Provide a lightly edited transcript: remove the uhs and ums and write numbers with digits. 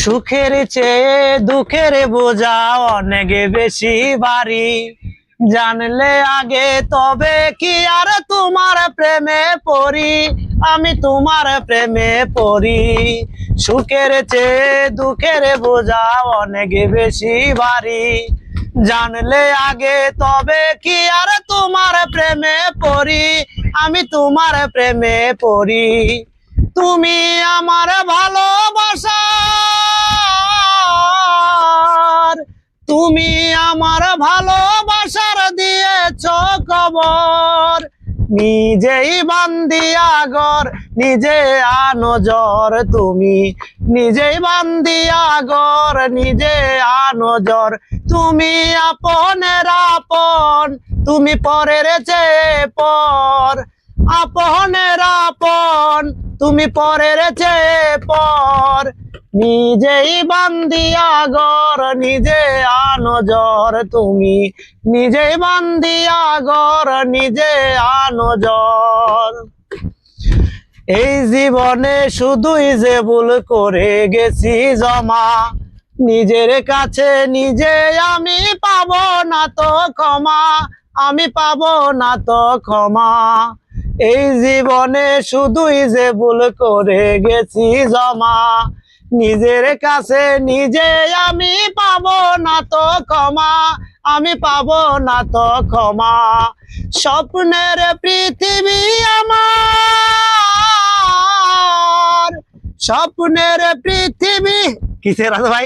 সুখের চেয়ে দুঃখের বোঝা অনেক বেশি ভারী, জানলে আগে তবে কি আর তোমার প্রেমে পড়ি, আমি তোমার প্রেমে পড়ি। সুখের চেয়ে দুঃখের বোঝা অনেক বেশি ভারী, জানলে আগে তবে কি আর তোমার প্রেমে পড়ি, আমি তোমার প্রেমে পড়ি। তুমি আমার ভালোবাসার, তুমি আমার ভালোবাসার দিয়েছ খবর, নিজেই বান্দিয়া ঘর নিজে আনো জ্বর, তুমি নিজেই বান্দিয়া ঘর নিজে আনো জ্বর। তুমি আপনের আপন, তুমি পরের চেয়ে পর, আপনের আপন তুমি পরের চেয়ে পর, নিজেই বান্দিয়া ঘর নিজে আনো জ্বর, তুমি নিজেই বান্দিয়া ঘর নিজে আনো জ্বর। এই জীবনে শুধুই যে ভুল করে গেছি জমা, নিজের কাছে নিজে আমি পাবো না তো ক্ষমা, আমি পাবো না তো ক্ষমা। এই জীবনে শুধুই যে ভুল করে গেছি জমা, নিজের কাছে নিজে আমি পাবো না তো ক্ষমা, আমি পাবো না তো ক্ষমা। স্বপ্নের পৃথিবী আমার, স্বপ্নের পৃথিবী কিসের আছে ভাই?